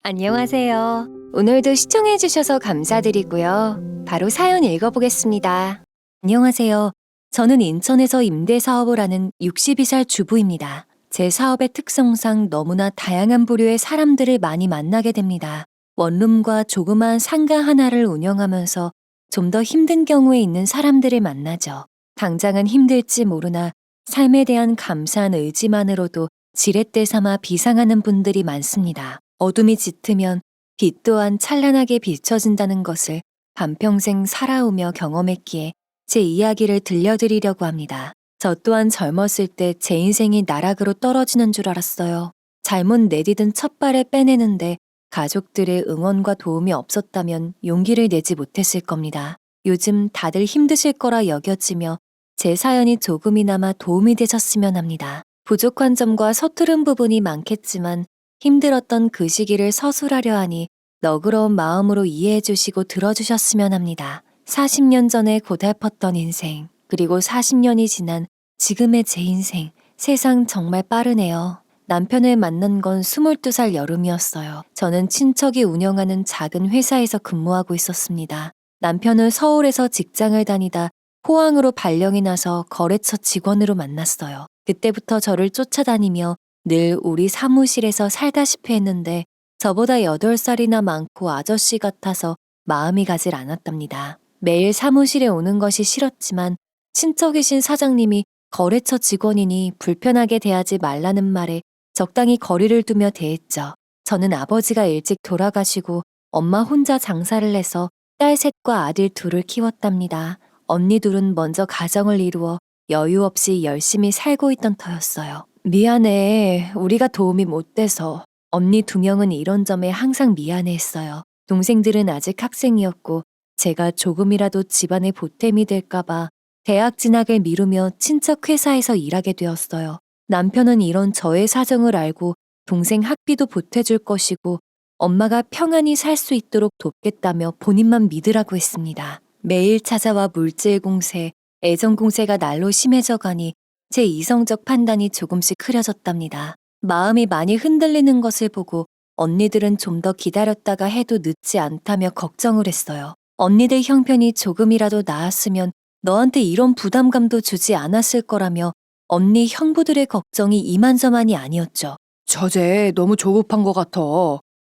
안녕하세요. 오늘도 시청해주셔서 감사드리고요. 바로 사연 읽어보겠습니다. 안녕하세요. 저는 인천에서 임대사업을 하는 62살 주부입니다. 제 사업의 특성상 너무나 다양한 부류의 사람들을 많이 만나게 됩니다. 원룸과 조그만 상가 하나를 운영하면서 좀 더 힘든 경우에 있는 사람들을 만나죠. 당장은 힘들지 모르나 삶에 대한 감사한 의지만으로도 지렛대 삼아 비상하는 분들이 많습니다. 어둠이 짙으면 빛 또한 찬란하게 비춰진다는 것을 반평생 살아오며 경험했기에 제 이야기를 들려드리려고 합니다. 저 또한 젊었을 때 제 인생이 나락으로 떨어지는 줄 알았어요. 잘못 내디딘 첫 발을 빼내는데 가족들의 응원과 도움이 없었다면 용기를 내지 못했을 겁니다. 요즘 다들 힘드실 거라 여겨지며 제 사연이 조금이나마 도움이 되셨으면 합니다. 부족한 점과 서투른 부분이 많겠지만 힘들었던 그 시기를 서술하려 하니 너그러운 마음으로 이해해 주시고 들어주셨으면 합니다. 40년 전에 고달팠던 인생, 그리고 40년이 지난 지금의 제 인생, 세상 정말 빠르네요. 남편을 만난 건 22살 여름이었어요. 저는 친척이 운영하는 작은 회사에서 근무하고 있었습니다. 남편은 서울에서 직장을 다니다 포항으로 발령이 나서 거래처 직원으로 만났어요. 그때부터 저를 쫓아다니며 늘 우리 사무실에서 살다시피 했는데 저보다 8살이나 많고 아저씨 같아서 마음이 가질 않았답니다. 매일 사무실에 오는 것이 싫었지만 친척이신 사장님이 거래처 직원이니 불편하게 대하지 말라는 말에 적당히 거리를 두며 대했죠. 저는 아버지가 일찍 돌아가시고 엄마 혼자 장사를 해서 딸 셋과 아들 둘을 키웠답니다. 언니 둘은 먼저 가정을 이루어 여유 없이 열심히 살고 있던 터였어요. 미안해. 우리가 도움이 못 돼서. 언니 2명은 이런 점에 항상 미안해했어요. 동생들은 아직 학생이었고 제가 조금이라도 집안의 보탬이 될까봐 대학 진학을 미루며 친척 회사에서 일하게 되었어요. 남편은 이런 저의 사정을 알고 동생 학비도 보태줄 것이고 엄마가 평안히 살 수 있도록 돕겠다며 본인만 믿으라고 했습니다. 매일 찾아와 물질 공세, 애정 공세가 날로 심해져 가니 제 이성적 판단이 조금씩 흐려졌답니다. 마음이 많이 흔들리는 것을 보고 언니들은 좀 더 기다렸다가 해도 늦지 않다며 걱정을 했어요. 언니들 형편이 조금이라도 나았으면 너한테 이런 부담감도 주지 않았을 거라며 언니 형부들의 걱정이 이만저만이 아니었죠. 저제 너무 조급한 것 같아.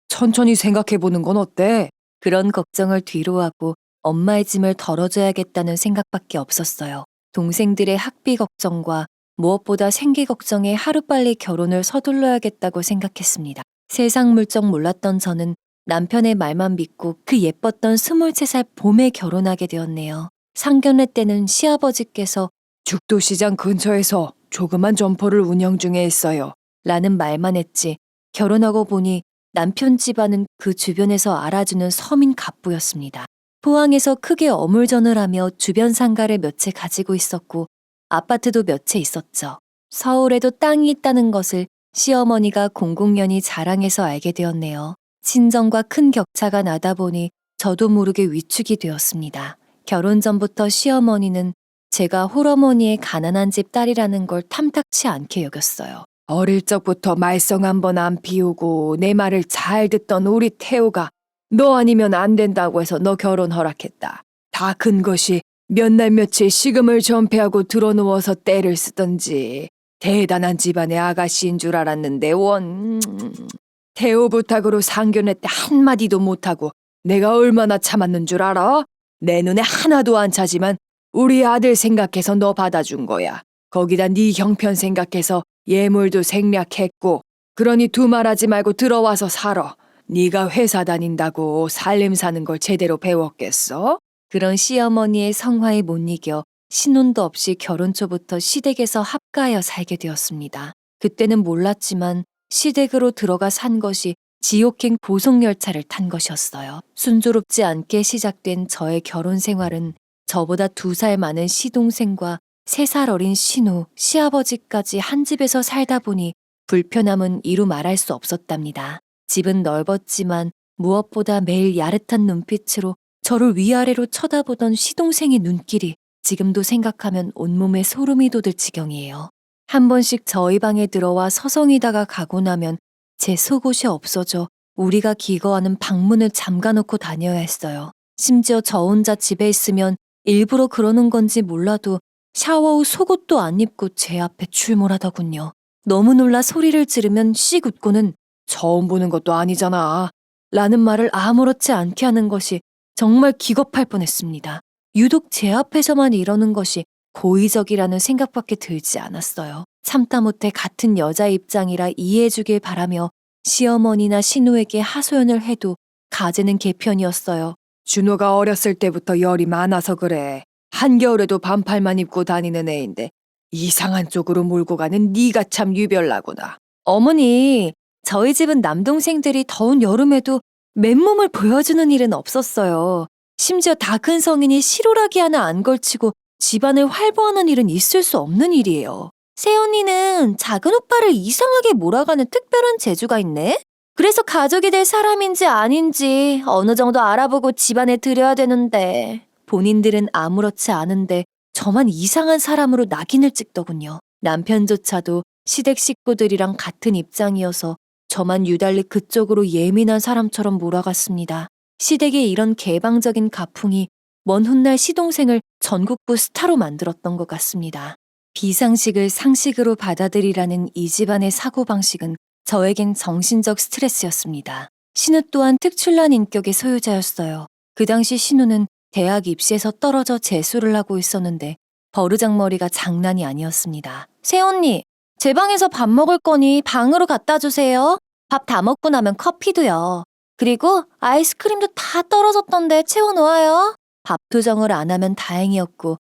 천천히 생각해보는 건 어때? 그런 걱정을 뒤로하고 엄마의 짐을 덜어줘야겠다는 생각밖에 없었어요. 동생들의 학비 걱정과 무엇보다 생계 걱정에 하루빨리 결혼을 서둘러야겠다고 생각했습니다. 세상 물정 몰랐던 저는 남편의 말만 믿고 그 예뻤던 23살 봄에 결혼하게 되었네요. 상견례 때는 시아버지께서 죽도시장 근처에서 조그만 점포를 운영 중에 있어요. 라는 말만 했지 결혼하고 보니 남편 집안은 그 주변에서 알아주는 서민 갑부였습니다. 포항에서 크게 어물전을 하며 주변 상가를 몇 채 가지고 있었고 아파트도 몇 채 있었죠. 서울에도 땅이 있다는 것을 시어머니가 공공연히 자랑해서 알게 되었네요. 친정과 큰 격차가 나다 보니 저도 모르게 위축이 되었습니다. 결혼 전부터 시어머니는 제가 홀어머니의 가난한 집 딸이라는 걸 탐탁치 않게 여겼어요. 어릴 적부터 말썽 한 번 안 피우고 내 말을 잘 듣던 우리 태우가 너 아니면 안 된다고 해서 너 결혼 허락했다. 다 큰 것이 몇 날 며칠 식음을 전폐하고 들어누워서 때를 쓰던지 대단한 집안의 아가씨인 줄 알았는데 태우 부탁으로 상견례 때 한마디도 못하고 내가 얼마나 참았는 줄 알아? 내 눈에 하나도 안 차지만 우리 아들 생각해서 너 받아준 거야. 거기다 네 형편 생각해서 예물도 생략했고 그러니 두말하지 말고 들어와서 살아. 네가 회사 다닌다고 살림 사는 걸 제대로 배웠겠어? 그런 시어머니의 성화에 못 이겨 신혼도 없이 결혼 초부터 시댁에서 합가하여 살게 되었습니다. 그때는 몰랐지만 시댁으로 들어가 산 것이 지옥행 고속열차를 탄 것이었어요. 순조롭지 않게 시작된 저의 결혼 생활은 저보다 2살 많은 시동생과 3살 어린 신우, 시아버지까지 한 집에서 살다 보니 불편함은 이루 말할 수 없었답니다. 집은 넓었지만 무엇보다 매일 야릇한 눈빛으로 저를 위아래로 쳐다보던 시동생의 눈길이 지금도 생각하면 온몸에 소름이 돋을 지경이에요. 한 번씩 저희 방에 들어와 서성이다가 가고 나면 제 속옷이 없어져 우리가 기거하는 방문을 잠가놓고 다녀야 했어요. 심지어 저 혼자 집에 있으면 일부러 그러는 건지 몰라도 샤워 후 속옷도 안 입고 제 앞에 출몰하더군요. 너무 놀라 소리를 지르면 씩 웃고는 처음 보는 것도 아니잖아. 라는 말을 아무렇지 않게 하는 것이 정말 기겁할 뻔했습니다. 유독 제 앞에서만 이러는 것이 고의적이라는 생각밖에 들지 않았어요. 참다 못해 같은 여자 입장이라 이해해주길 바라며 시어머니나 신우에게 하소연을 해도 가제는 개편이었어요. 준호가 어렸을 때부터 열이 많아서 그래. 한겨울에도 반팔만 입고 다니는 애인데 이상한 쪽으로 몰고 가는 네가 참 유별나구나. 어머니, 저희 집은 남동생들이 더운 여름에도 맨몸을 보여주는 일은 없었어요. 심지어 다 큰 성인이 실오라기 하나 안 걸치고 집안을 활보하는 일은 있을 수 없는 일이에요. 새언니는 작은 오빠를 이상하게 몰아가는 특별한 재주가 있네? 그래서 가족이 될 사람인지 아닌지 어느 정도 알아보고 집안에 들여야 되는데 본인들은 아무렇지 않은데 저만 이상한 사람으로 낙인을 찍더군요. 남편조차도 시댁 식구들이랑 같은 입장이어서 저만 유달리 그쪽으로 예민한 사람처럼 몰아갔습니다. 시댁의 이런 개방적인 가풍이 먼 훗날 시동생을 전국구 스타로 만들었던 것 같습니다. 비상식을 상식으로 받아들이라는 이 집안의 사고방식은 저에겐 정신적 스트레스였습니다. 신우 또한 특출난 인격의 소유자였어요. 그 당시 신우는 대학 입시에서 떨어져 재수를 하고 있었는데 버르장머리가 장난이 아니었습니다. 새언니, 제 방에서 밥 먹을 거니 방으로 갖다 주세요. 밥 다 먹고 나면 커피도요. 그리고 아이스크림도 다 떨어졌던데 채워놓아요. 밥 투정을 안 하면 다행이었고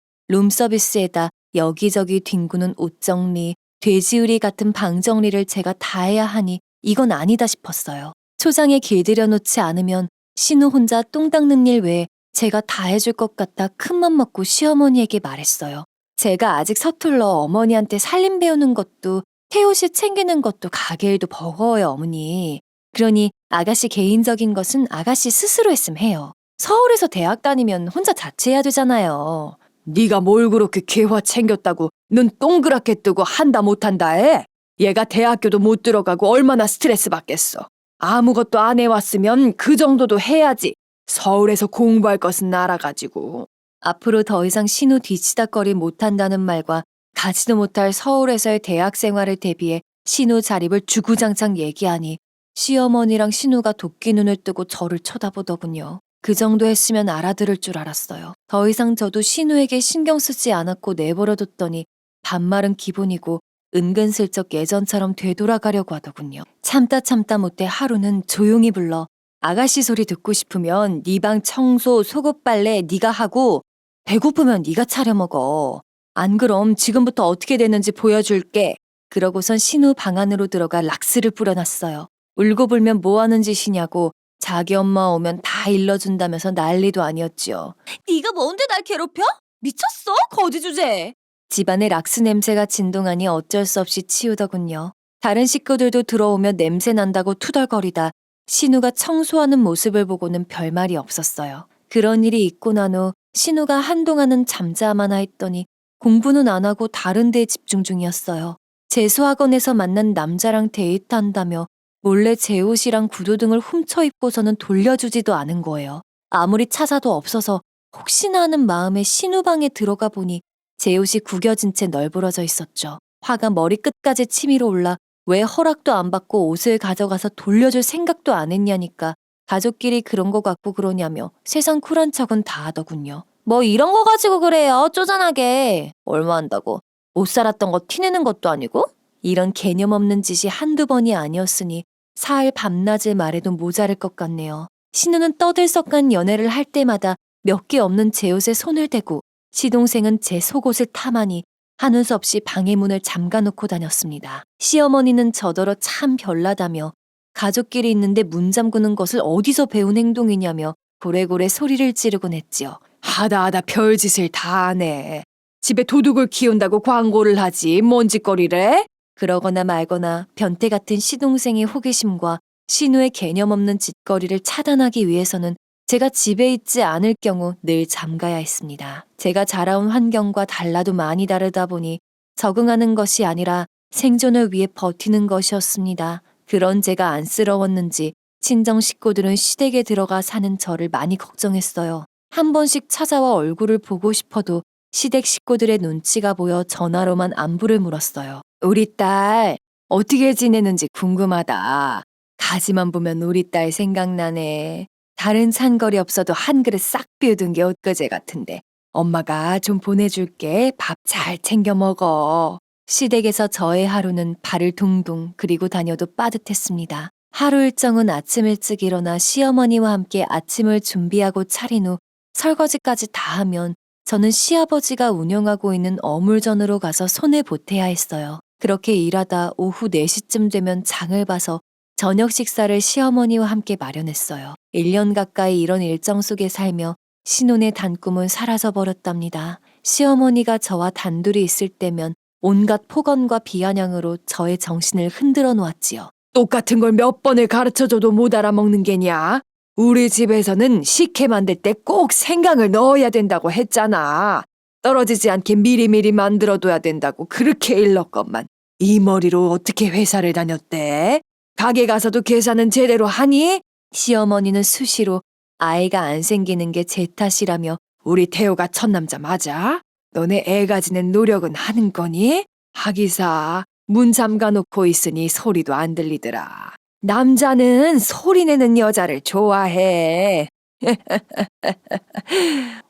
룸서비스에다 여기저기 뒹구는 옷 정리, 돼지우리 같은 방 정리를 제가 다 해야 하니 이건 아니다 싶었어요. 초장에 길들여 놓지 않으면 신우 혼자 똥 닦는 일 외에 제가 다 해줄 것 같아 큰맘 먹고 시어머니에게 말했어요. 제가 아직 서툴러 어머니한테 살림 배우는 것도 태호 씨 챙기는 것도 가게 일도 버거워요, 어머니. 그러니 아가씨 개인적인 것은 아가씨 스스로 했음 해요. 서울에서 대학 다니면 혼자 자취해야 되잖아요. 네가 뭘 그렇게 개화 챙겼다고 눈 동그랗게 뜨고 한다 못한다 해? 얘가 대학교도 못 들어가고 얼마나 스트레스 받겠어. 아무것도 안 해왔으면 그 정도도 해야지. 서울에서 공부할 것은 알아가지고. 앞으로 더 이상 신우 뒤치다거리 못한다는 말과 가지도 못할 서울에서의 대학 생활을 대비해 신우 자립을 주구장창 얘기하니 시어머니랑 신우가 도끼 눈을 뜨고 저를 쳐다보더군요. 그 정도 했으면 알아들을 줄 알았어요. 더 이상 저도 신우에게 신경 쓰지 않았고 내버려뒀더니 반말은 기본이고 은근슬쩍 예전처럼 되돌아가려고 하더군요. 참다 못해 하루는 조용히 불러 아가씨 소리 듣고 싶으면 네 방 청소, 속옷 빨래 네가 하고 배고프면 네가 차려 먹어. 안 그럼 지금부터 어떻게 되는지 보여줄게. 그러고선 신우 방 안으로 들어가 락스를 뿌려놨어요. 울고 불면 뭐 하는 짓이냐고 자기 엄마 오면 다 일러준다면서 난리도 아니었지요. 네가 뭔데 날 괴롭혀? 미쳤어? 거지 주제. 집안에 락스 냄새가 진동하니 어쩔 수 없이 치우더군요. 다른 식구들도 들어오며 냄새 난다고 투덜거리다 신우가 청소하는 모습을 보고는 별말이 없었어요. 그런 일이 있고 난 후 신우가 한동안은 잠잠하나 했더니 공부는 안 하고 다른 데에 집중 중이었어요. 재수학원에서 만난 남자랑 데이트한다며 몰래 제 옷이랑 구두 등을 훔쳐 입고서는 돌려주지도 않은 거예요. 아무리 찾아도 없어서 혹시나 하는 마음에 신우 방에 들어가 보니 제 옷이 구겨진 채 널브러져 있었죠. 화가 머리끝까지 치밀어 올라 왜 허락도 안 받고 옷을 가져가서 돌려줄 생각도 안 했냐니까 가족끼리 그런 거 갖고 그러냐며 세상 쿨한 척은 다 하더군요. 뭐 이런 거 가지고 그래요, 쪼잔하게. 얼마 한다고. 못 살았던 거 티내는 것도 아니고? 이런 개념 없는 짓이 한두 번이 아니었으니 사흘 밤낮을 말해도 모자랄 것 같네요. 신우는 떠들썩한 연애를 할 때마다 몇 개 없는 제 옷에 손을 대고 시동생은 제 속옷을 탐하니 하는 수 없이 방의 문을 잠가놓고 다녔습니다. 시어머니는 저더러 참 별나다며 가족끼리 있는데 문 잠그는 것을 어디서 배운 행동이냐며 고래고래 소리를 지르곤 했지요. 하다 별짓을 다 하네. 집에 도둑을 키운다고 광고를 하지 뭔 짓거리래? 그러거나 말거나 변태 같은 시동생의 호기심과 신우의 개념 없는 짓거리를 차단하기 위해서는 제가 집에 있지 않을 경우 늘 잠가야 했습니다. 제가 자라온 환경과 달라도 많이 다르다 보니 적응하는 것이 아니라 생존을 위해 버티는 것이었습니다. 그런 제가 안쓰러웠는지 친정 식구들은 시댁에 들어가 사는 저를 많이 걱정했어요. 한 번씩 찾아와 얼굴을 보고 싶어도 시댁 식구들의 눈치가 보여 전화로만 안부를 물었어요. 우리 딸 어떻게 지내는지 궁금하다. 가지만 보면 우리 딸 생각나네. 다른餐거리 없어도 한 그릇 싹 비우던 게 엊그제 같은데 엄마가 좀 보내줄게. 밥 잘 챙겨 먹어. 시댁에서 저의 하루는 발을 둥둥 그리고 다녀도 빠듯했습니다. 하루 일정은 아침 일찍 일어나 시어머니와 함께 아침을 준비하고 차린 후 설거지까지 다 하면 저는 시아버지가 운영하고 있는 어물전으로 가서 손을 보태야 했어요. 그렇게 일하다 오후 4시쯤 되면 장을 봐서 저녁 식사를 시어머니와 함께 마련했어요. 1년 가까이 이런 일정 속에 살며 신혼의 단꿈은 사라져 버렸답니다. 시어머니가 저와 단둘이 있을 때면 온갖 폭언과 비아냥으로 저의 정신을 흔들어 놓았지요. 똑같은 걸 몇 번을 가르쳐줘도 못 알아먹는 게냐? 우리 집에서는 식혜 만들 때 꼭 생강을 넣어야 된다고 했잖아. 떨어지지 않게 미리미리 만들어둬야 된다고 그렇게 일렀건만. 이 머리로 어떻게 회사를 다녔대? 가게 가서도 계산은 제대로 하니? 시어머니는 수시로 아이가 안 생기는 게 제 탓이라며 우리 태호가 첫남자 맞아? 너네 애 가지는 노력은 하는 거니? 하기사 문 잠가놓고 있으니 소리도 안 들리더라. 남자는 소리 내는 여자를 좋아해.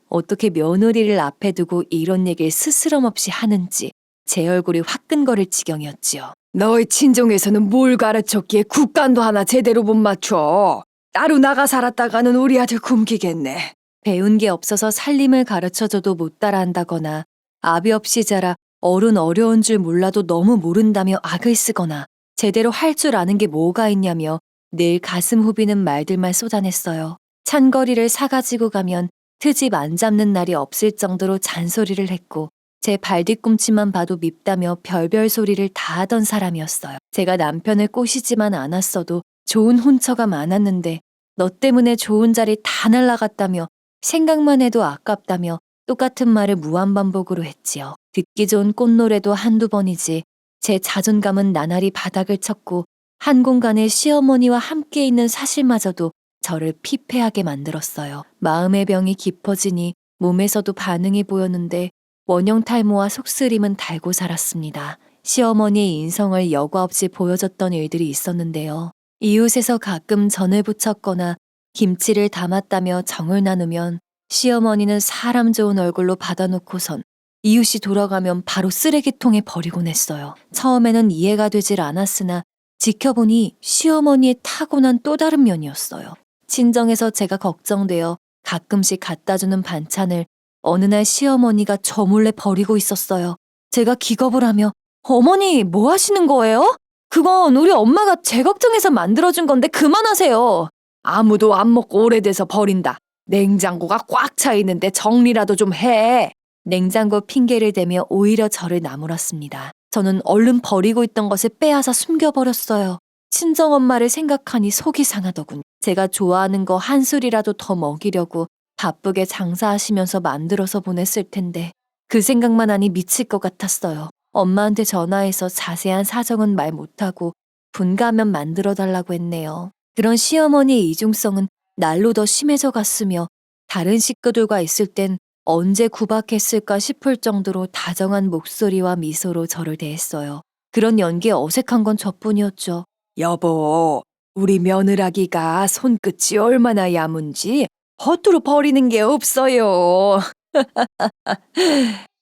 어떻게 며느리를 앞에 두고 이런 얘기를 스스럼 없이 하는지 제 얼굴이 화끈거릴 지경이었지요. 너희 친정에서는 뭘 가르쳤기에 국간도 하나 제대로 못 맞춰. 따로 나가 살았다가는 우리 아들 굶기겠네. 배운 게 없어서 살림을 가르쳐줘도 못 따라한다거나 아비 없이 자라 어른 어려운 줄 몰라도 너무 모른다며 악을 쓰거나 제대로 할 줄 아는 게 뭐가 있냐며 늘 가슴 후비는 말들만 쏟아냈어요. 찬거리를 사가지고 가면 트집 안 잡는 날이 없을 정도로 잔소리를 했고 제 발뒤꿈치만 봐도 밉다며 별별 소리를 다 하던 사람이었어요. 제가 남편을 꼬시지만 않았어도 좋은 혼처가 많았는데 너 때문에 좋은 자리 다 날라갔다며 생각만 해도 아깝다며 똑같은 말을 무한반복으로 했지요. 듣기 좋은 꽃노래도 한두 번이지 제 자존감은 나날이 바닥을 쳤고 한 공간에 시어머니와 함께 있는 사실마저도 저를 피폐하게 만들었어요. 마음의 병이 깊어지니 몸에서도 반응이 보였는데 원형 탈모와 속쓰림은 달고 살았습니다. 시어머니의 인성을 여과 없이 보여줬던 일들이 있었는데요. 이웃에서 가끔 전을 부쳤거나 김치를 담았다며 정을 나누면 시어머니는 사람 좋은 얼굴로 받아놓고선 이웃이 돌아가면 바로 쓰레기통에 버리곤 했어요. 처음에는 이해가 되질 않았으나 지켜보니 시어머니의 타고난 또 다른 면이었어요. 친정에서 제가 걱정되어 가끔씩 갖다주는 반찬을 어느 날 시어머니가 저 몰래 버리고 있었어요. 제가 기겁을 하며 어머니 뭐 하시는 거예요? 그건 우리 엄마가 제 걱정해서 만들어준 건데 그만하세요. 아무도 안 먹고 오래돼서 버린다. 냉장고가 꽉 차 있는데 정리라도 좀 해. 냉장고 핑계를 대며 오히려 저를 나무랐습니다. 저는 얼른 버리고 있던 것을 빼앗아 숨겨버렸어요. 친정엄마를 생각하니 속이 상하더군요. 제가 좋아하는 거 한 술이라도 더 먹이려고 바쁘게 장사하시면서 만들어서 보냈을 텐데 그 생각만 하니 미칠 것 같았어요. 엄마한테 전화해서 자세한 사정은 말 못하고 분가면 만들어달라고 했네요. 그런 시어머니의 이중성은 날로 더 심해져 갔으며 다른 식구들과 있을 땐 언제 구박했을까 싶을 정도로 다정한 목소리와 미소로 저를 대했어요. 그런 연기에 어색한 건 저뿐이었죠. 여보, 우리 며느라기가 손끝이 얼마나 야문지 허투루 버리는 게 없어요.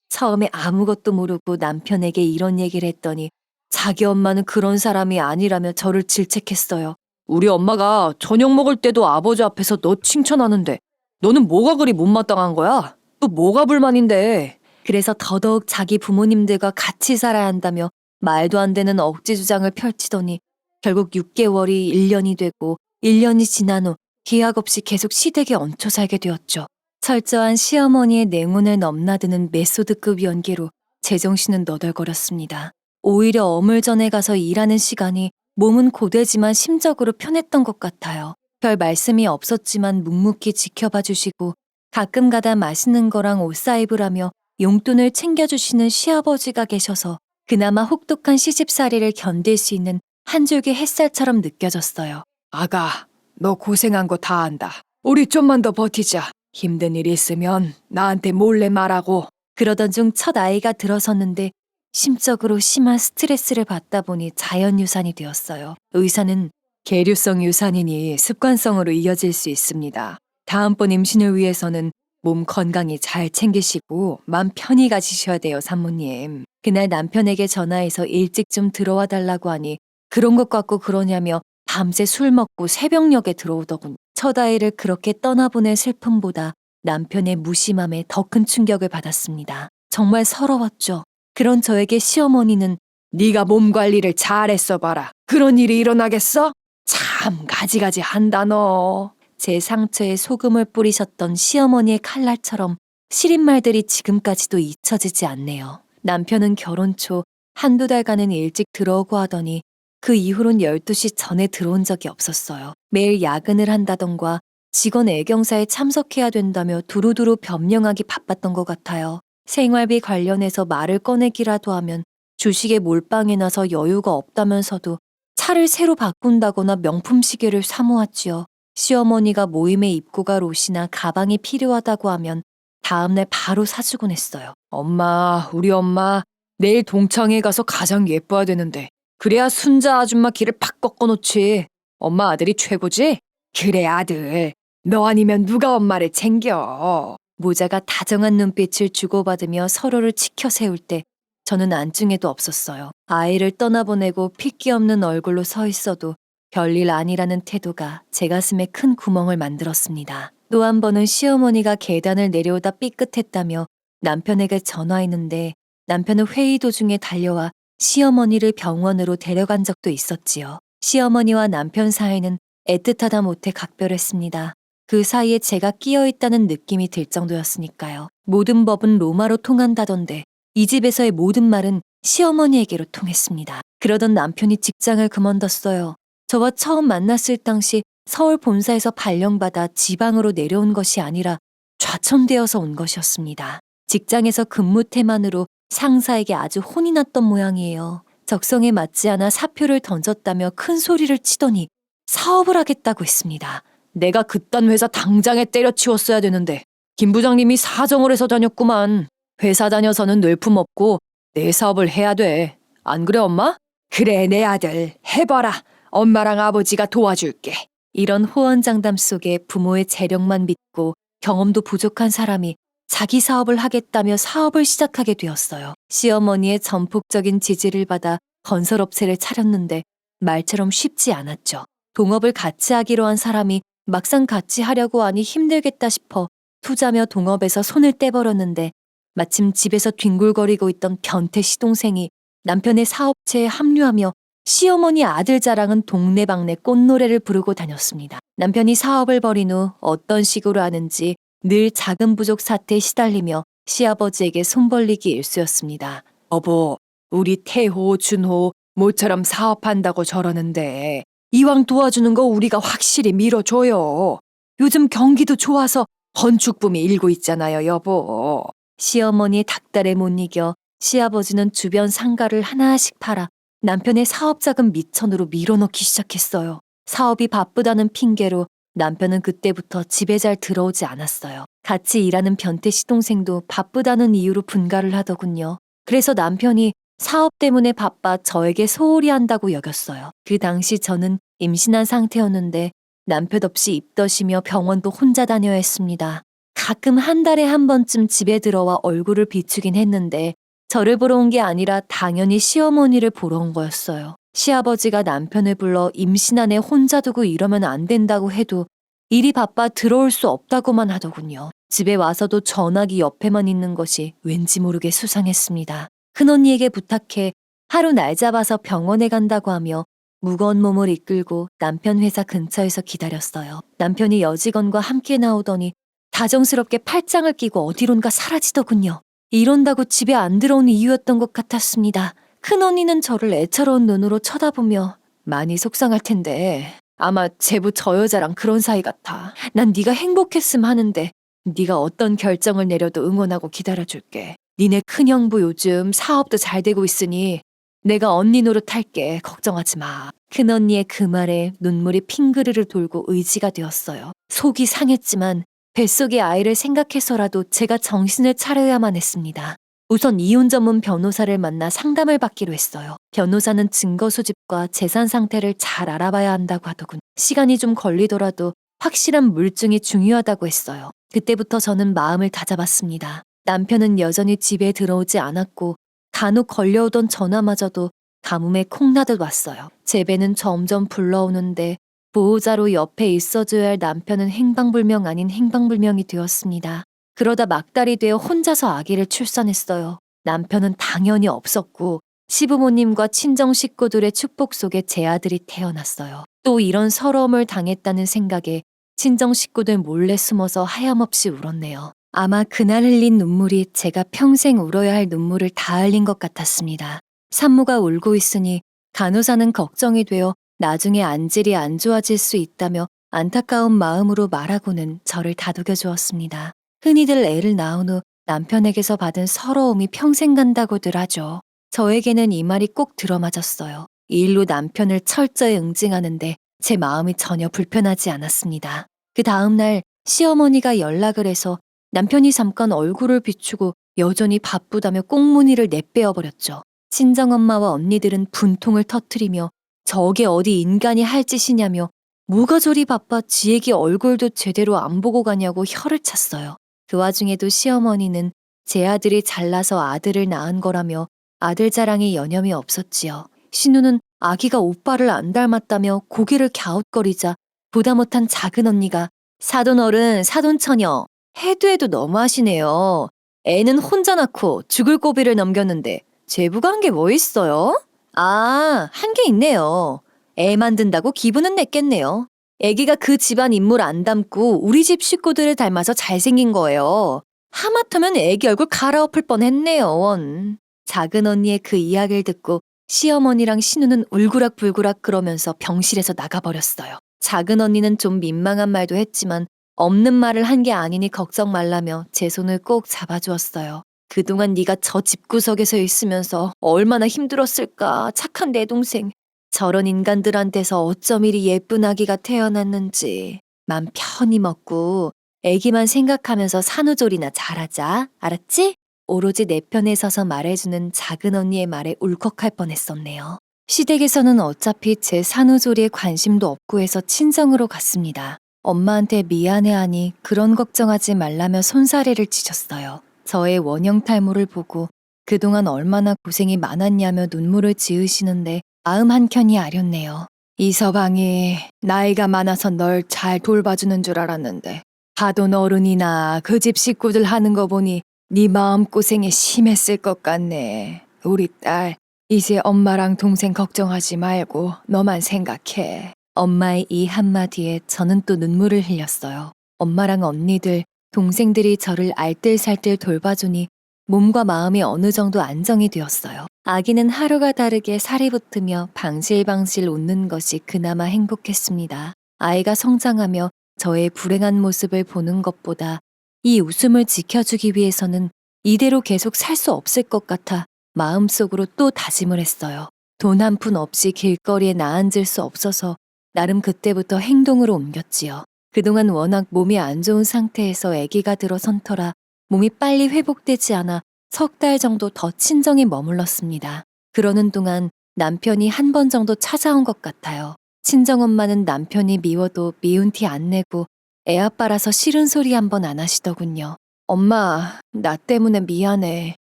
처음에 아무것도 모르고 남편에게 이런 얘기를 했더니 자기 엄마는 그런 사람이 아니라며 저를 질책했어요. 우리 엄마가 저녁 먹을 때도 아버지 앞에서 너 칭찬하는데 너는 뭐가 그리 못마땅한 거야? 또 뭐가 불만인데? 그래서 더더욱 자기 부모님들과 같이 살아야 한다며 말도 안 되는 억지 주장을 펼치더니 결국 6개월이 1년이 되고 1년이 지난 후 기약 없이 계속 시댁에 얹혀 살게 되었죠. 철저한 시어머니의 냉운을 넘나드는 메소드급 연기로 제정신은 너덜거렸습니다. 오히려 어물전에 가서 일하는 시간이 몸은 고되지만 심적으로 편했던 것 같아요. 별 말씀이 없었지만 묵묵히 지켜봐 주시고 가끔 가다 맛있는 거랑 옷 사입으라며 용돈을 챙겨주시는 시아버지가 계셔서 그나마 혹독한 시집살이를 견딜 수 있는 한 줄기 햇살처럼 느껴졌어요. 아가, 너 고생한 거 다 안다. 우리 좀만 더 버티자. 힘든 일 있으면 나한테 몰래 말하고. 그러던 중 첫 아이가 들어섰는데 심적으로 심한 스트레스를 받다 보니 자연유산이 되었어요. 의사는 계류성 유산이니 습관성으로 이어질 수 있습니다. 다음번 임신을 위해서는 몸 건강히 잘 챙기시고 맘 편히 가지셔야 돼요, 산모님. 그날 남편에게 전화해서 일찍 좀 들어와 달라고 하니 그런 것 같고 그러냐며 밤새 술 먹고 새벽녘에 들어오더군요. 첫 아이를 그렇게 떠나보낸 슬픔보다 남편의 무심함에 더 큰 충격을 받았습니다. 정말 서러웠죠. 그런 저에게 시어머니는 네가 몸 관리를 잘했어 봐라. 그런 일이 일어나겠어? 참 가지가지 한다 너. 제 상처에 소금을 뿌리셨던 시어머니의 칼날처럼 시린 말들이 지금까지도 잊혀지지 않네요. 남편은 결혼 초 한두 달간은 일찍 들어오고 하더니 그 이후론 12시 전에 들어온 적이 없었어요. 매일 야근을 한다던가 직원 애경사에 참석해야 된다며 두루두루 변명하기 바빴던 것 같아요. 생활비 관련해서 말을 꺼내기라도 하면 주식에 몰빵해 나서 여유가 없다면서도 차를 새로 바꾼다거나 명품 시계를 사모았지요. 시어머니가 모임에 입고 갈 옷이나 가방이 필요하다고 하면 다음날 바로 사주곤 했어요. 엄마, 우리 엄마 내일 동창회 가서 가장 예뻐야 되는데 그래야 순자 아줌마 길을 팍 꺾어놓지. 엄마 아들이 최고지? 그래 아들. 너 아니면 누가 엄마를 챙겨. 모자가 다정한 눈빛을 주고받으며 서로를 치켜 세울 때 저는 안중에도 없었어요. 아이를 떠나보내고 핏기 없는 얼굴로 서 있어도 별일 아니라는 태도가 제 가슴에 큰 구멍을 만들었습니다. 또 한 번은 시어머니가 계단을 내려오다 삐끗했다며 남편에게 전화했는데 남편은 회의 도중에 달려와 시어머니를 병원으로 데려간 적도 있었지요. 시어머니와 남편 사이는 애틋하다 못해 각별했습니다. 그 사이에 제가 끼어 있다는 느낌이 들 정도였으니까요. 모든 법은 로마로 통한다던데 이 집에서의 모든 말은 시어머니에게로 통했습니다. 그러던 남편이 직장을 그만뒀어요. 저와 처음 만났을 당시 서울 본사에서 발령받아 지방으로 내려온 것이 아니라 좌천되어서 온 것이었습니다. 직장에서 근무 태만으로 상사에게 아주 혼이 났던 모양이에요. 적성에 맞지 않아 사표를 던졌다며 큰 소리를 치더니 사업을 하겠다고 했습니다. 내가 그딴 회사 당장에 때려치웠어야 되는데 김 부장님이 사정을 해서 다녔구만. 회사 다녀서는 뇌품 없고 내 사업을 해야 돼. 안 그래 엄마? 그래 내 아들 해봐라. 엄마랑 아버지가 도와줄게. 이런 호언장담 속에 부모의 재력만 믿고 경험도 부족한 사람이 자기 사업을 하겠다며 사업을 시작하게 되었어요. 시어머니의 전폭적인 지지를 받아 건설업체를 차렸는데 말처럼 쉽지 않았죠. 동업을 같이 하기로 한 사람이 막상 같이 하려고 하니 힘들겠다 싶어 투자며 동업에서 손을 떼버렸는데 마침 집에서 뒹굴거리고 있던 변태 시동생이 남편의 사업체에 합류하며 시어머니 아들 자랑은 동네방네 꽃노래를 부르고 다녔습니다. 남편이 사업을 벌인 후 어떤 식으로 하는지 늘 자금 부족 사태에 시달리며 시아버지에게 손 벌리기 일쑤였습니다. 여보, 우리 태호, 준호 모처럼 사업한다고 저러는데 이왕 도와주는 거 우리가 확실히 밀어줘요. 요즘 경기도 좋아서 건축붐이 일고 있잖아요, 여보. 시어머니의 닥달에 못 이겨 시아버지는 주변 상가를 하나씩 팔아 남편의 사업자금 미천으로 밀어넣기 시작했어요. 사업이 바쁘다는 핑계로 남편은 그때부터 집에 잘 들어오지 않았어요. 같이 일하는 변태 시동생도 바쁘다는 이유로 분가를 하더군요. 그래서 남편이 사업 때문에 바빠 저에게 소홀히 한다고 여겼어요. 그 당시 저는 임신한 상태였는데 남편 없이 입덧이며 병원도 혼자 다녀야 했습니다. 가끔 한 달에 한 번쯤 집에 들어와 얼굴을 비추긴 했는데 저를 보러 온 게 아니라 당연히 시어머니를 보러 온 거였어요. 시아버지가 남편을 불러 임신한 애 혼자 두고 이러면 안 된다고 해도 일이 바빠 들어올 수 없다고만 하더군요. 집에 와서도 전화기 옆에만 있는 것이 왠지 모르게 수상했습니다. 큰언니에게 부탁해 하루 날 잡아서 병원에 간다고 하며 무거운 몸을 이끌고 남편 회사 근처에서 기다렸어요. 남편이 여직원과 함께 나오더니 다정스럽게 팔짱을 끼고 어디론가 사라지더군요. 이런다고 집에 안 들어온 이유였던 것 같았습니다. 큰언니는 저를 애처로운 눈으로 쳐다보며 많이 속상할 텐데 아마 제부 저 여자랑 그런 사이 같아. 난 네가 행복했음 하는데 네가 어떤 결정을 내려도 응원하고 기다려줄게. 니네 큰형부 요즘 사업도 잘 되고 있으니 내가 언니 노릇할게. 걱정하지 마. 큰언니의 그 말에 눈물이 핑그르르 돌고 의지가 되었어요. 속이 상했지만 뱃속의 아이를 생각해서라도 제가 정신을 차려야만 했습니다. 우선 이혼 전문 변호사를 만나 상담을 받기로 했어요. 변호사는 증거 수집과 재산 상태를 잘 알아봐야 한다고 하더군. 시간이 좀 걸리더라도 확실한 물증이 중요하다고 했어요. 그때부터 저는 마음을 다잡았습니다. 남편은 여전히 집에 들어오지 않았고 간혹 걸려오던 전화마저도 가뭄에 콩나듯 왔어요. 제 배는 점점 불러오는데 보호자로 옆에 있어줘야 할 남편은 행방불명 아닌 행방불명이 되었습니다. 그러다 막달이 되어 혼자서 아기를 출산했어요. 남편은 당연히 없었고 시부모님과 친정 식구들의 축복 속에 제 아들이 태어났어요. 또 이런 서러움을 당했다는 생각에 친정 식구들 몰래 숨어서 하염없이 울었네요. 아마 그날 흘린 눈물이 제가 평생 울어야 할 눈물을 다 흘린 것 같았습니다. 산모가 울고 있으니 간호사는 걱정이 되어 나중에 안질이 안 좋아질 수 있다며 안타까운 마음으로 말하고는 저를 다독여 주었습니다. 흔히들 애를 낳은 후 남편에게서 받은 서러움이 평생 간다고들 하죠. 저에게는 이 말이 꼭 들어맞았어요. 이 일로 남편을 철저히 응징하는데 제 마음이 전혀 불편하지 않았습니다. 그 다음 날 시어머니가 연락을 해서 남편이 잠깐 얼굴을 비추고 여전히 바쁘다며 꽁무니를 내빼어버렸죠. 친정엄마와 언니들은 분통을 터뜨리며 저게 어디 인간이 할 짓이냐며 뭐가 저리 바빠 지 애기 얼굴도 제대로 안 보고 가냐고 혀를 찼어요. 그 와중에도 시어머니는 제 아들이 잘나서 아들을 낳은 거라며 아들 자랑이 여념이 없었지요. 신우는 아기가 오빠를 안 닮았다며 고개를 갸웃거리자 보다 못한 작은 언니가 사돈어른 사돈처녀 해도 해도 너무하시네요. 애는 혼자 낳고 죽을 고비를 넘겼는데 제부가 한 게 뭐 있어요? 아, 한 게 있네요. 애 만든다고 기분은 냈겠네요. 애기가 그 집안 인물 안 닮고 우리 집 식구들을 닮아서 잘생긴 거예요. 하마터면 애기 얼굴 갈아엎을 뻔했네요, 원. 작은 언니의 그 이야기를 듣고 시어머니랑 신우는 울그락불그락 그러면서 병실에서 나가버렸어요. 작은 언니는 좀 민망한 말도 했지만 없는 말을 한 게 아니니 걱정 말라며 제 손을 꼭 잡아주었어요. 그동안 네가 저 집구석에서 있으면서 얼마나 힘들었을까, 착한 내 동생. 저런 인간들한테서 어쩜 이리 예쁜 아기가 태어났는지. 맘 편히 먹고 애기만 생각하면서 산후조리나 잘하자, 알았지? 오로지 내 편에 서서 말해주는 작은 언니의 말에 울컥할 뻔했었네요. 시댁에서는 어차피 제 산후조리에 관심도 없고 해서 친정으로 갔습니다. 엄마한테 미안해하니 그런 걱정하지 말라며 손사래를 치셨어요. 저의 원형 탈모를 보고 그동안 얼마나 고생이 많았냐며 눈물을 지으시는데 마음 한켠이 아렸네요. 이 서방이 나이가 많아서 널 잘 돌봐주는 줄 알았는데 하돈 어른이나 그 집 식구들 하는 거 보니 네 마음고생이 심했을 것 같네. 우리 딸 이제 엄마랑 동생 걱정하지 말고 너만 생각해. 엄마의 이 한마디에 저는 또 눈물을 흘렸어요. 엄마랑 언니들, 동생들이 저를 알뜰살뜰 돌봐주니 몸과 마음이 어느 정도 안정이 되었어요. 아기는 하루가 다르게 살이 붙으며 방실방실 웃는 것이 그나마 행복했습니다. 아이가 성장하며 저의 불행한 모습을 보는 것보다 이 웃음을 지켜주기 위해서는 이대로 계속 살 수 없을 것 같아 마음속으로 또 다짐을 했어요. 돈 한 푼 없이 길거리에 나앉을 수 없어서 나름 그때부터 행동으로 옮겼지요. 그동안 워낙 몸이 안 좋은 상태에서 아기가 들어선 터라 몸이 빨리 회복되지 않아 석 달 정도 더 친정에 머물렀습니다. 그러는 동안 남편이 한 번 정도 찾아온 것 같아요. 친정엄마는 남편이 미워도 미운 티 안 내고 애 아빠라서 싫은 소리 한 번 안 하시더군요. 엄마, 나 때문에 미안해.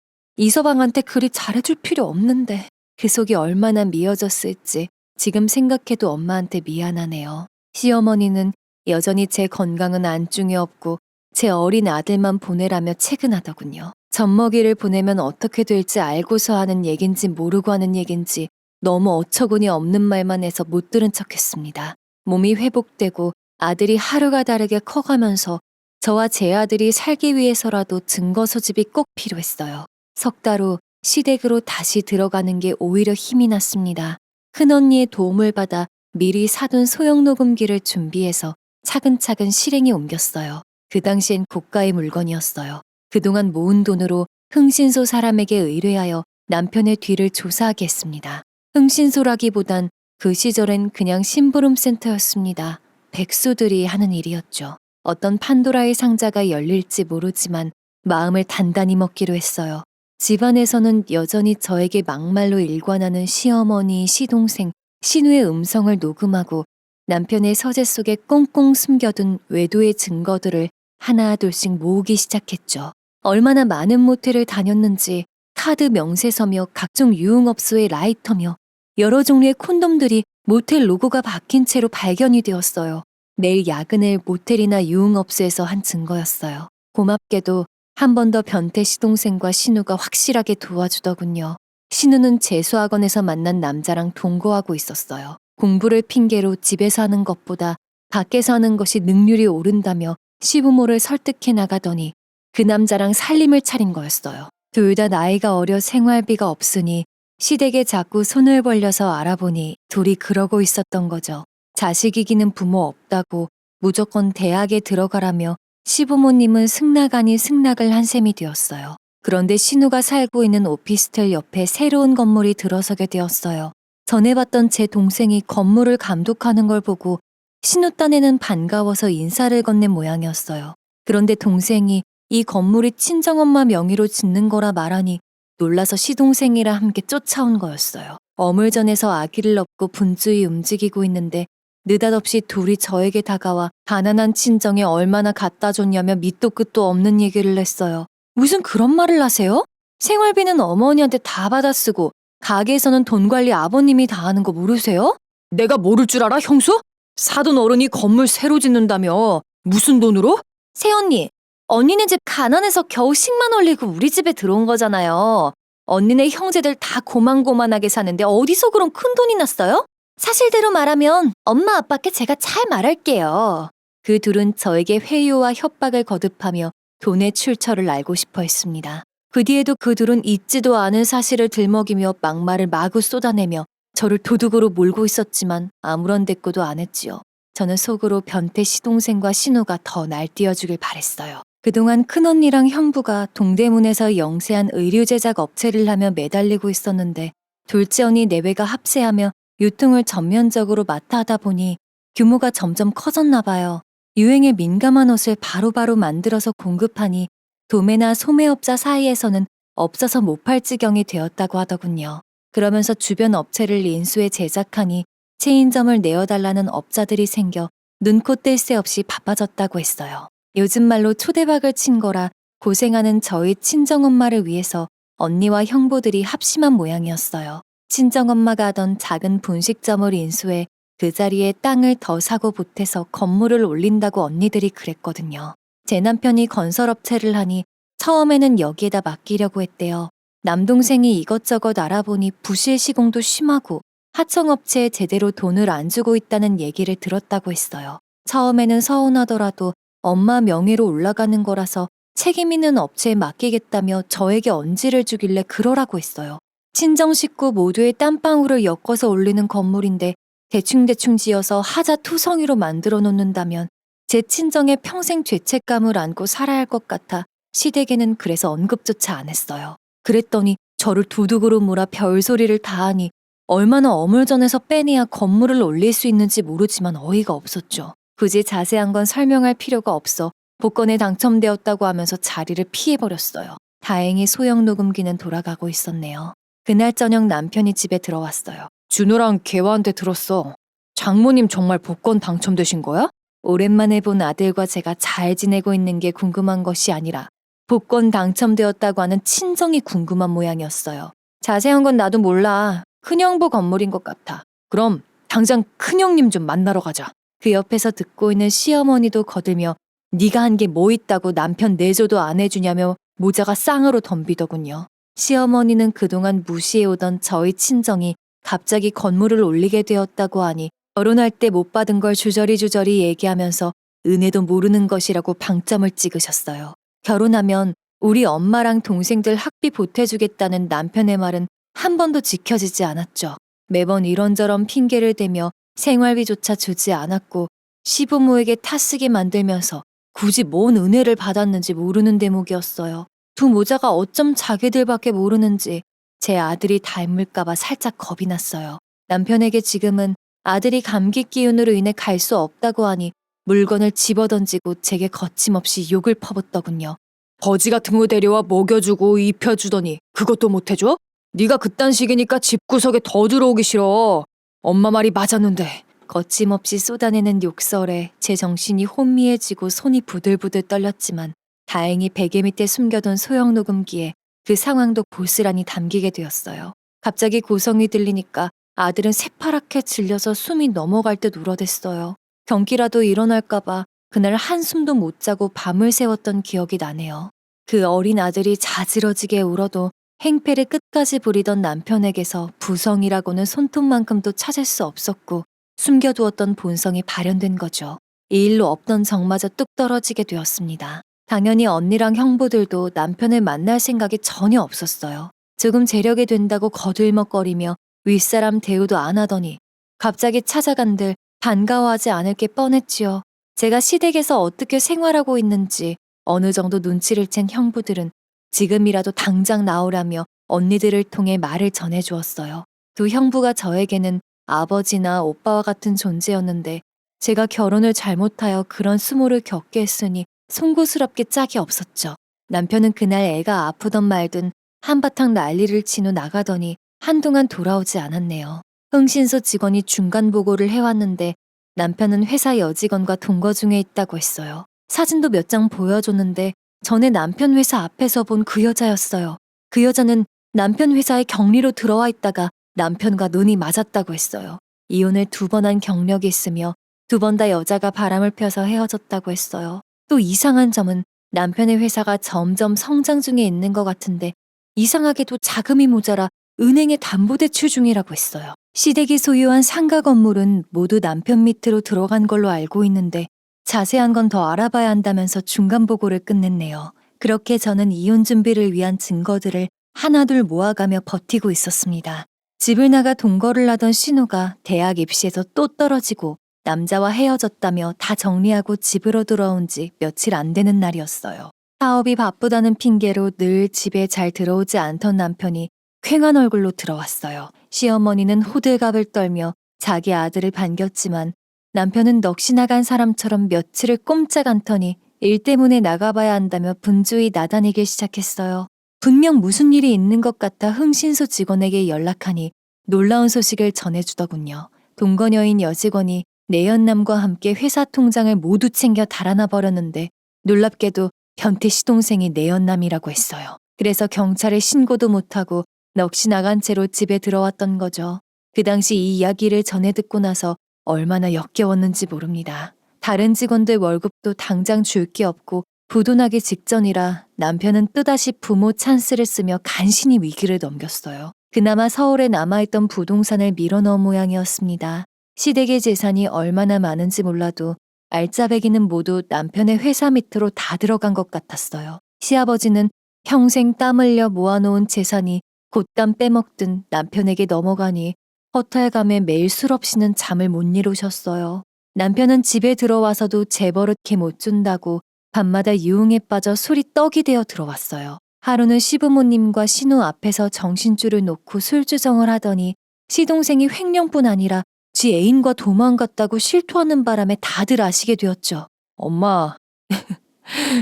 이서방한테 그리 잘해줄 필요 없는데. 그 속이 얼마나 미어졌을지 지금 생각해도 엄마한테 미안하네요. 시어머니는 여전히 제 건강은 안중에 없고 제 어린 아들만 보내라며 채근하더군요. 젖먹이를 보내면 어떻게 될지 알고서 하는 얘긴지 모르고 하는 얘긴지 너무 어처구니 없는 말만 해서 못 들은 척했습니다. 몸이 회복되고 아들이 하루가 다르게 커가면서 저와 제 아들이 살기 위해서라도 증거 소집이 꼭 필요했어요. 석 달 후 시댁으로 다시 들어가는 게 오히려 힘이 났습니다. 큰언니의 도움을 받아 미리 사둔 소형 녹음기를 준비해서 차근차근 실행에 옮겼어요. 그 당시엔 고가의 물건이었어요. 그동안 모은 돈으로 흥신소 사람에게 의뢰하여 남편의 뒤를 조사하게 했습니다. 흥신소라기보단 그 시절엔 그냥 심부름센터였습니다. 백수들이 하는 일이었죠. 어떤 판도라의 상자가 열릴지 모르지만 마음을 단단히 먹기로 했어요. 집안에서는 여전히 저에게 막말로 일관하는 시어머니, 시동생, 시누의 음성을 녹음하고 남편의 서재 속에 꽁꽁 숨겨둔 외도의 증거들을 하나 둘씩 모으기 시작했죠. 얼마나 많은 모텔을 다녔는지 카드 명세서며 각종 유흥업소의 라이터며 여러 종류의 콘돔들이 모텔 로고가 박힌 채로 발견이 되었어요. 내일 야근을 모텔이나 유흥업소에서 한 증거였어요. 고맙게도 한 번 더 변태 시동생과 신우가 확실하게 도와주더군요. 신우는 재수학원에서 만난 남자랑 동거하고 있었어요. 공부를 핑계로 집에서 하는 것보다 밖에서 하는 것이 능률이 오른다며 시부모를 설득해 나가더니 그 남자랑 살림을 차린 거였어요. 둘 다 나이가 어려 생활비가 없으니 시댁에 자꾸 손을 벌려서 알아보니 둘이 그러고 있었던 거죠. 자식 이기는 부모 없다고 무조건 대학에 들어가라며 시부모님은 승낙 아닌 승낙을 한 셈이 되었어요. 그런데 신우가 살고 있는 오피스텔 옆에 새로운 건물이 들어서게 되었어요. 전에 봤던 제 동생이 건물을 감독하는 걸 보고 신우 딴에는 반가워서 인사를 건넨 모양이었어요. 그런데 동생이 이 건물이 친정엄마 명의로 짓는 거라 말하니 놀라서 시동생이랑 함께 쫓아온 거였어요. 어물전에서 아기를 업고 분주히 움직이고 있는데 느닷없이 둘이 저에게 다가와 가난한 친정에 얼마나 갖다 줬냐며 밑도 끝도 없는 얘기를 했어요. 무슨 그런 말을 하세요? 생활비는 어머니한테 다 받아 쓰고 가게에서는 돈 관리 아버님이 다 하는 거 모르세요? 내가 모를 줄 알아, 형수? 사돈 어른이 건물 새로 짓는다며. 무슨 돈으로? 새언니, 언니네 집 가난해서 겨우 10만 올리고 우리 집에 들어온 거잖아요. 언니네 형제들 다 고만고만하게 사는데 어디서 그런 큰 돈이 났어요? 사실대로 말하면 엄마 아빠께 제가 잘 말할게요. 그 둘은 저에게 회유와 협박을 거듭하며 돈의 출처를 알고 싶어 했습니다. 그 뒤에도 그 둘은 잊지도 않은 사실을 들먹이며 막말을 마구 쏟아내며 저를 도둑으로 몰고 있었지만 아무런 대꾸도 안 했지요. 저는 속으로 변태 시동생과 신우가 더 날뛰어주길 바랬어요. 그동안 큰언니랑 형부가 동대문에서 영세한 의류 제작 업체를 하며 매달리고 있었는데 둘째 언니 내외가 합세하며 유통을 전면적으로 맡아 하다 보니 규모가 점점 커졌나 봐요. 유행에 민감한 옷을 바로바로 만들어서 공급하니 도매나 소매업자 사이에서는 없어서 못 팔 지경이 되었다고 하더군요. 그러면서 주변 업체를 인수해 제작하니 체인점을 내어달라는 업자들이 생겨 눈코 뜰 새 없이 바빠졌다고 했어요. 요즘 말로 초대박을 친 거라 고생하는 저희 친정엄마를 위해서 언니와 형부들이 합심한 모양이었어요. 친정엄마가 하던 작은 분식점을 인수해 그 자리에 땅을 더 사고 보태서 건물을 올린다고 언니들이 그랬거든요. 제 남편이 건설업체를 하니 처음에는 여기에다 맡기려고 했대요. 남동생이 이것저것 알아보니 부실 시공도 심하고 하청업체에 제대로 돈을 안 주고 있다는 얘기를 들었다고 했어요. 처음에는 서운하더라도 엄마 명의로 올라가는 거라서 책임 있는 업체에 맡기겠다며 저에게 언지를 주길래 그러라고 했어요. 친정 식구 모두의 땀방울을 엮어서 올리는 건물인데 대충대충 지어서 하자 투성이로 만들어 놓는다면 제 친정에 평생 죄책감을 안고 살아야 할 것 같아 시댁에는 그래서 언급조차 안 했어요. 그랬더니 저를 도둑으로 몰아 별소리를 다 하니 얼마나 어물전에서 빼내야 건물을 올릴 수 있는지 모르지만 어이가 없었죠. 굳이 자세한 건 설명할 필요가 없어 복권에 당첨되었다고 하면서 자리를 피해버렸어요. 다행히 소형 녹음기는 돌아가고 있었네요. 그날 저녁 남편이 집에 들어왔어요. 준호랑 개화한테 들었어. 장모님 정말 복권 당첨되신 거야? 오랜만에 본 아들과 제가 잘 지내고 있는 게 궁금한 것이 아니라 복권 당첨되었다고 하는 친정이 궁금한 모양이었어요. 자세한 건 나도 몰라. 큰형부 건물인 것 같아. 그럼 당장 큰형님 좀 만나러 가자. 그 옆에서 듣고 있는 시어머니도 거들며 네가 한 게 뭐 있다고 남편 내조도 안 해주냐며 모자가 쌍으로 덤비더군요. 시어머니는 그동안 무시해오던 저희 친정이 갑자기 건물을 올리게 되었다고 하니 결혼할 때 못 받은 걸 주저리주저리 얘기하면서 은혜도 모르는 것이라고 방점을 찍으셨어요. 결혼하면 우리 엄마랑 동생들 학비 보태주겠다는 남편의 말은 한 번도 지켜지지 않았죠. 매번 이런저런 핑계를 대며 생활비조차 주지 않았고 시부모에게 타쓰게 만들면서 굳이 뭔 은혜를 받았는지 모르는 대목이었어요. 두 모자가 어쩜 자기들밖에 모르는지 제 아들이 닮을까봐 살짝 겁이 났어요. 남편에게 지금은 아들이 감기 기운으로 인해 갈 수 없다고 하니 물건을 집어던지고 제게 거침없이 욕을 퍼붓더군요. 거지 같은 거 데려와 먹여주고 입혀주더니 그것도 못해줘? 네가 그딴 식이니까 집구석에 더 들어오기 싫어. 엄마 말이 맞았는데. 거침없이 쏟아내는 욕설에 제 정신이 혼미해지고 손이 부들부들 떨렸지만 다행히 베개 밑에 숨겨둔 소형 녹음기에 그 상황도 고스란히 담기게 되었어요. 갑자기 고성이 들리니까 아들은 새파랗게 질려서 숨이 넘어갈 듯 울어댔어요. 경기라도 일어날까봐 그날 한숨도 못 자고 밤을 새웠던 기억이 나네요. 그 어린 아들이 자지러지게 울어도 행패를 끝까지 부리던 남편에게서 부성이라고는 손톱만큼도 찾을 수 없었고 숨겨두었던 본성이 발현된 거죠. 이 일로 없던 정마저 뚝 떨어지게 되었습니다. 당연히 언니랑 형부들도 남편을 만날 생각이 전혀 없었어요. 조금 재력이 된다고 거들먹거리며 윗사람 대우도 안 하더니 갑자기 찾아간들 반가워하지 않을 게 뻔했지요. 제가 시댁에서 어떻게 생활하고 있는지 어느 정도 눈치를 챈 형부들은 지금이라도 당장 나오라며 언니들을 통해 말을 전해주었어요. 두 형부가 저에게는 아버지나 오빠와 같은 존재였는데 제가 결혼을 잘못하여 그런 수모를 겪게 했으니 송구스럽게 짝이 없었죠. 남편은 그날 애가 아프던 말든 한바탕 난리를 친 후 나가더니 한동안 돌아오지 않았네요. 흥신소 직원이 중간 보고를 해왔는데 남편은 회사 여직원과 동거 중에 있다고 했어요. 사진도 몇 장 보여줬는데 전에 남편 회사 앞에서 본 그 여자였어요. 그 여자는 남편 회사에 격리로 들어와 있다가 남편과 눈이 맞았다고 했어요. 이혼을 2번 한 경력이 있으며 2번 다 여자가 바람을 펴서 헤어졌다고 했어요. 또 이상한 점은 남편의 회사가 점점 성장 중에 있는 것 같은데 이상하게도 자금이 모자라 은행에 담보대출 중이라고 했어요. 시댁이 소유한 상가 건물은 모두 남편 밑으로 들어간 걸로 알고 있는데 자세한 건 더 알아봐야 한다면서 중간 보고를 끝냈네요. 그렇게 저는 이혼 준비를 위한 증거들을 하나둘 모아가며 버티고 있었습니다. 집을 나가 동거를 하던 신우가 대학 입시에서 또 떨어지고 남자와 헤어졌다며 다 정리하고 집으로 돌아온 지 며칠 안 되는 날이었어요. 사업이 바쁘다는 핑계로 늘 집에 잘 들어오지 않던 남편이 퀭한 얼굴로 들어왔어요. 시어머니는 호들갑을 떨며 자기 아들을 반겼지만 남편은 넋이 나간 사람처럼 며칠을 꼼짝 않더니 일 때문에 나가봐야 한다며 분주히 나다니기 시작했어요. 분명 무슨 일이 있는 것 같아 흥신소 직원에게 연락하니 놀라운 소식을 전해주더군요. 동거녀인 여직원이 내연남과 함께 회사 통장을 모두 챙겨 달아나 버렸는데 놀랍게도 변태 시동생이 내연남이라고 했어요. 그래서 경찰에 신고도 못하고 넋이 나간 채로 집에 들어왔던 거죠. 그 당시 이 이야기를 전해 듣고 나서 얼마나 역겨웠는지 모릅니다. 다른 직원들 월급도 당장 줄 게 없고 부도나기 직전이라 남편은 또다시 부모 찬스를 쓰며 간신히 위기를 넘겼어요. 그나마 서울에 남아있던 부동산을 밀어넣은 모양이었습니다. 시댁의 재산이 얼마나 많은지 몰라도 알짜배기는 모두 남편의 회사 밑으로 다 들어간 것 같았어요. 시아버지는 평생 땀 흘려 모아놓은 재산이 곧땀 빼먹든 남편에게 넘어가니 허탈감에 매일 술 없이는 잠을 못 이루셨어요. 남편은 집에 들어와서도 재버릇게 못 준다고 밤마다 유흥에 빠져 술이 떡이 되어 들어왔어요. 하루는 시부모님과 신우 앞에서 정신줄을 놓고 술주정을 하더니 시동생이 횡령뿐 아니라 지 애인과 도망갔다고 실토하는 바람에 다들 아시게 되었죠. 엄마,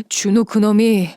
준우 그놈이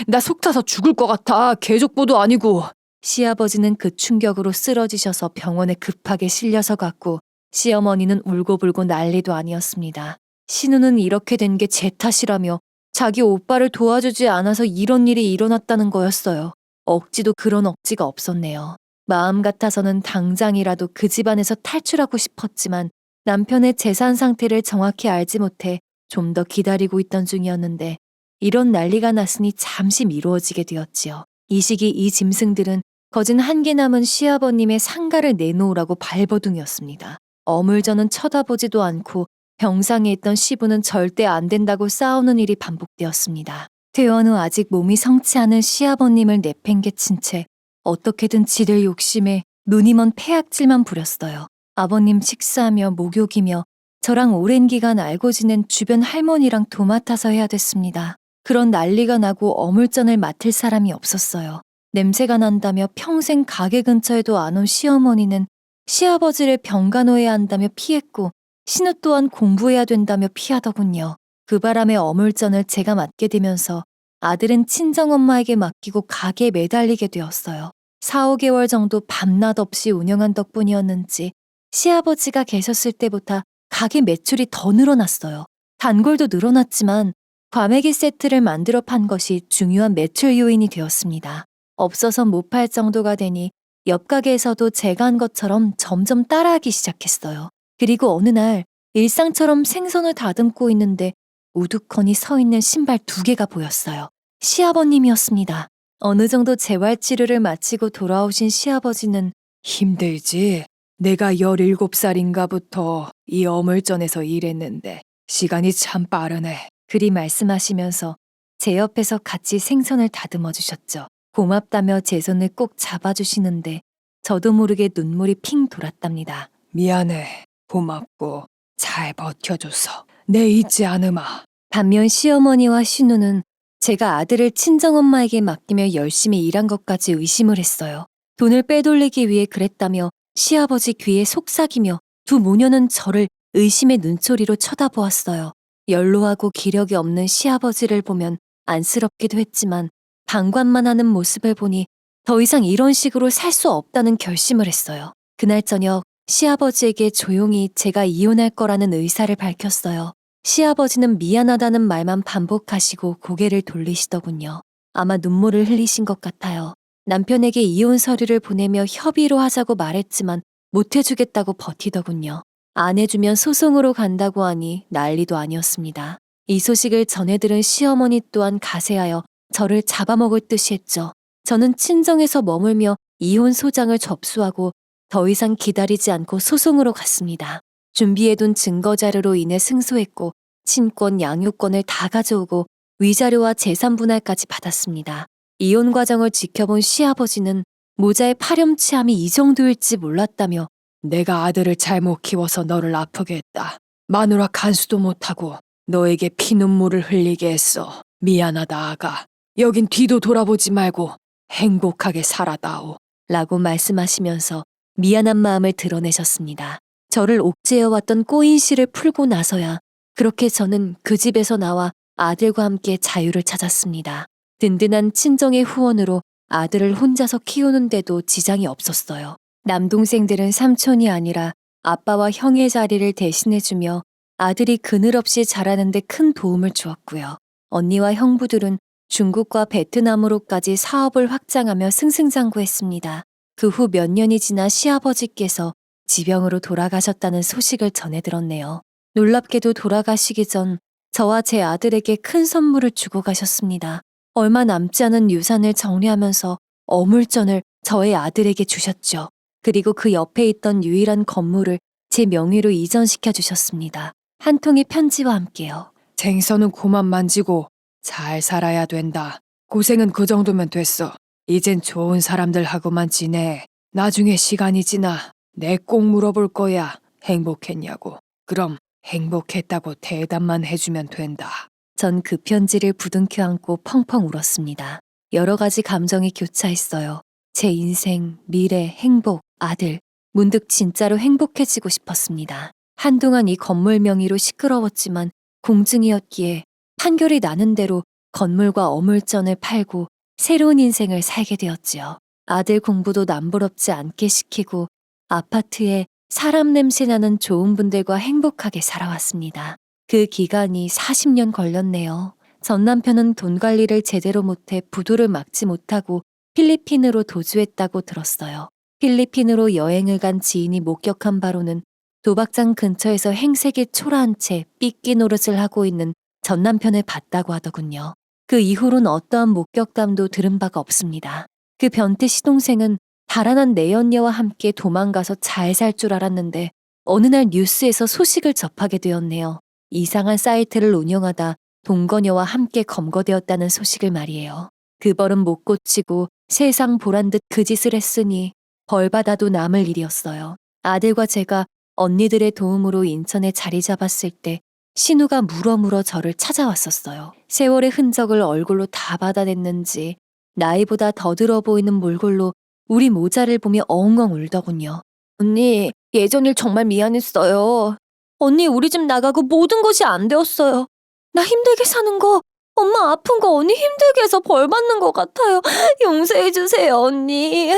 나 속 타서 죽을 것 같아. 개족보도 아니고. 시아버지는 그 충격으로 쓰러지셔서 병원에 급하게 실려서 갔고 시어머니는 울고불고 난리도 아니었습니다. 신우는 이렇게 된 게 제 탓이라며 자기 오빠를 도와주지 않아서 이런 일이 일어났다는 거였어요. 억지도 그런 억지가 없었네요. 마음 같아서는 당장이라도 그 집안에서 탈출하고 싶었지만 남편의 재산 상태를 정확히 알지 못해 좀 더 기다리고 있던 중이었는데 이런 난리가 났으니 잠시 미루어지게 되었지요. 이 시기 이 짐승들은 거진 한개 남은 시아버님의 상가를 내놓으라고 발버둥이었습니다. 어물저는 쳐다보지도 않고 병상에 있던 시부는 절대 안 된다고 싸우는 일이 반복되었습니다. 퇴원 후 아직 몸이 성치 않은 시아버님을 내팽개친 채 어떻게든 지들 욕심에 눈이 먼 폐악질만 부렸어요. 아버님 식사하며 목욕이며 저랑 오랜 기간 알고 지낸 주변 할머니랑 도맡아서 해야 됐습니다. 그런 난리가 나고 어물전을 맡을 사람이 없었어요. 냄새가 난다며 평생 가게 근처에도 안 온 시어머니는 시아버지를 병간호해야 한다며 피했고 신우 또한 공부해야 된다며 피하더군요. 그 바람에 어물전을 제가 맡게 되면서 아들은 친정엄마에게 맡기고 가게에 매달리게 되었어요. 4, 5개월 정도 밤낮 없이 운영한 덕분이었는지 시아버지가 계셨을 때보다 가게 매출이 더 늘어났어요. 단골도 늘어났지만 과메기 세트를 만들어 판 것이 중요한 매출 요인이 되었습니다. 없어서 못 팔 정도가 되니 옆 가게에서도 제가 한 것처럼 점점 따라하기 시작했어요. 그리고 어느 날 일상처럼 생선을 다듬고 있는데 우두커니 서 있는 신발 2개가 보였어요. 시아버님이었습니다. 어느 정도 재활치료를 마치고 돌아오신 시아버지는 힘들지? 내가 17살인가부터 이 어물전에서 일했는데 시간이 참 빠르네. 그리 말씀하시면서 제 옆에서 같이 생선을 다듬어 주셨죠. 고맙다며 제 손을 꼭 잡아주시는데 저도 모르게 눈물이 핑 돌았답니다. 미안해. 고맙고 잘 버텨줘서. 내 잊지 않으마. 반면 시어머니와 신우는 제가 아들을 친정엄마에게 맡기며 열심히 일한 것까지 의심을 했어요. 돈을 빼돌리기 위해 그랬다며 시아버지 귀에 속삭이며 두 모녀는 저를 의심의 눈초리로 쳐다보았어요. 연로하고 기력이 없는 시아버지를 보면 안쓰럽기도 했지만 방관만 하는 모습을 보니 더 이상 이런 식으로 살 수 없다는 결심을 했어요. 그날 저녁 시아버지에게 조용히 제가 이혼할 거라는 의사를 밝혔어요. 시아버지는 미안하다는 말만 반복하시고 고개를 돌리시더군요. 아마 눈물을 흘리신 것 같아요. 남편에게 이혼 서류를 보내며 협의로 하자고 말했지만 못 해주겠다고 버티더군요. 안 해주면 소송으로 간다고 하니 난리도 아니었습니다. 이 소식을 전해들은 시어머니 또한 가세하여 저를 잡아먹을 듯이 했죠. 저는 친정에서 머물며 이혼 소장을 접수하고 더 이상 기다리지 않고 소송으로 갔습니다. 준비해둔 증거자료로 인해 승소했고 친권, 양육권을 다 가져오고 위자료와 재산 분할까지 받았습니다. 이혼 과정을 지켜본 시아버지는 모자의 파렴치함이 이 정도일지 몰랐다며 내가 아들을 잘못 키워서 너를 아프게 했다. 마누라 간수도 못하고 너에게 피눈물을 흘리게 했어. 미안하다 아가. 여긴 뒤도 돌아보지 말고 행복하게 살아다오. 라고 말씀하시면서 미안한 마음을 드러내셨습니다. 저를 옥죄어왔던 꼬인 씨를 풀고 나서야 그렇게 저는 그 집에서 나와 아들과 함께 자유를 찾았습니다. 든든한 친정의 후원으로 아들을 혼자서 키우는데도 지장이 없었어요. 남동생들은 삼촌이 아니라 아빠와 형의 자리를 대신해주며 아들이 그늘없이 자라는데 큰 도움을 주었고요. 언니와 형부들은 중국과 베트남으로까지 사업을 확장하며 승승장구했습니다. 그 후 몇 년이 지나 시아버지께서 지병으로 돌아가셨다는 소식을 전해 들었네요. 놀랍게도 돌아가시기 전 저와 제 아들에게 큰 선물을 주고 가셨습니다. 얼마 남지 않은 유산을 정리하면서 어물전을 저의 아들에게 주셨죠. 그리고 그 옆에 있던 유일한 건물을 제 명의로 이전시켜 주셨습니다. 한 통의 편지와 함께요. 생선은 고만 만지고 잘 살아야 된다. 고생은 그 정도면 됐어. 이젠 좋은 사람들하고만 지내. 나중에 시간이 지나 내 꼭 물어볼 거야. 행복했냐고. 그럼 행복했다고 대답만 해주면 된다. 전 그 편지를 부둥켜 안고 펑펑 울었습니다. 여러 가지 감정이 교차했어요. 제 인생, 미래, 행복, 아들. 문득 진짜로 행복해지고 싶었습니다. 한동안 이 건물 명의로 시끄러웠지만 공증이었기에 판결이 나는 대로 건물과 어물전을 팔고 새로운 인생을 살게 되었지요. 아들 공부도 남부럽지 않게 시키고 아파트에 사람 냄새 나는 좋은 분들과 행복하게 살아왔습니다. 그 기간이 40년 걸렸네요. 전 남편은 돈 관리를 제대로 못해 부도를 막지 못하고 필리핀으로 도주했다고 들었어요. 필리핀으로 여행을 간 지인이 목격한 바로는 도박장 근처에서 행색이 초라한 채 삐끼 노릇을 하고 있는 전 남편을 봤다고 하더군요. 그 이후론 어떠한 목격담도 들은 바가 없습니다. 그 변태 시동생은 달아난 내연녀와 함께 도망가서 잘 살 줄 알았는데 어느 날 뉴스에서 소식을 접하게 되었네요. 이상한 사이트를 운영하다 동거녀와 함께 검거되었다는 소식을 말이에요. 그 벌은 못 고치고 세상 보란 듯 그 짓을 했으니 벌받아도 남을 일이었어요. 아들과 제가 언니들의 도움으로 인천에 자리 잡았을 때 신우가 물어물어 저를 찾아왔었어요. 세월의 흔적을 얼굴로 다 받아냈는지 나이보다 더 들어 보이는 몰골로 우리 모자를 보며 엉엉 울더군요. 언니, 예전 일 정말 미안했어요. 언니, 우리 집 나가고 모든 것이 안 되었어요. 나 힘들게 사는 거, 엄마 아픈 거 언니 힘들게 해서 벌 받는 것 같아요. 용서해주세요, 언니.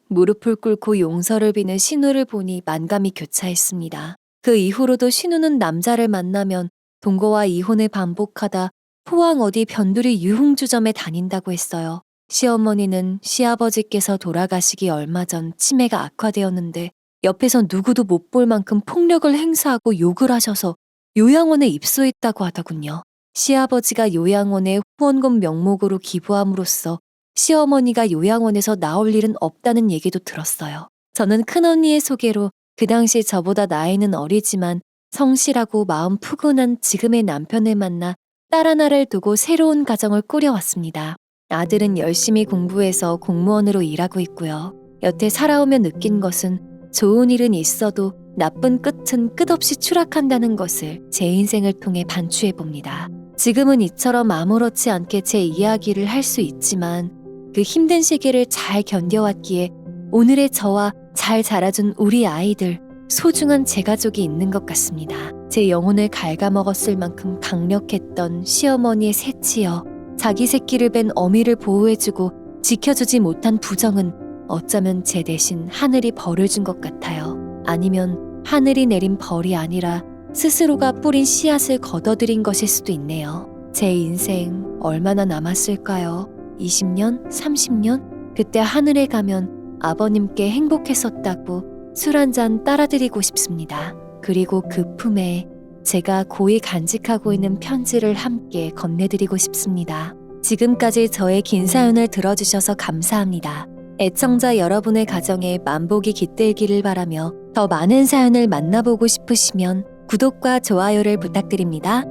무릎을 꿇고 용서를 비는 신우를 보니 만감이 교차했습니다. 그 이후로도 신우는 남자를 만나면 동거와 이혼을 반복하다 포항 어디 변두리 유흥주점에 다닌다고 했어요. 시어머니는 시아버지께서 돌아가시기 얼마 전 치매가 악화되었는데 옆에서 누구도 못 볼 만큼 폭력을 행사하고 욕을 하셔서 요양원에 입소했다고 하더군요. 시아버지가 요양원에 후원금 명목으로 기부함으로써 시어머니가 요양원에서 나올 일은 없다는 얘기도 들었어요. 저는 큰언니의 소개로 그 당시 저보다 나이는 어리지만 성실하고 마음 푸근한 지금의 남편을 만나 딸 하나를 두고 새로운 가정을 꾸려왔습니다. 아들은 열심히 공부해서 공무원으로 일하고 있고요. 여태 살아오며 느낀 것은 좋은 일은 있어도 나쁜 끝은 끝없이 추락한다는 것을 제 인생을 통해 반추해 봅니다. 지금은 이처럼 아무렇지 않게 제 이야기를 할 수 있지만 그 힘든 시기를 잘 견뎌왔기에 오늘의 저와 잘 자라준 우리 아이들, 소중한 제 가족이 있는 것 같습니다. 제 영혼을 갉아먹었을 만큼 강력했던 시어머니의 새치여, 자기 새끼를 뵌 어미를 보호해주고 지켜주지 못한 부정은 어쩌면 제 대신 하늘이 벌을 준 것 같아요. 아니면 하늘이 내린 벌이 아니라 스스로가 뿌린 씨앗을 걷어들인 것일 수도 있네요. 제 인생 얼마나 남았을까요? 20년? 30년? 그때 하늘에 가면 아버님께 행복했었다고 술 한잔 따라드리고 싶습니다. 그리고 그 품에 제가 고이 간직하고 있는 편지를 함께 건네드리고 싶습니다. 지금까지 저의 긴 사연을 들어주셔서 감사합니다. 애청자 여러분의 가정에 만복이 깃들기를 바라며 더 많은 사연을 만나보고 싶으시면 구독과 좋아요를 부탁드립니다.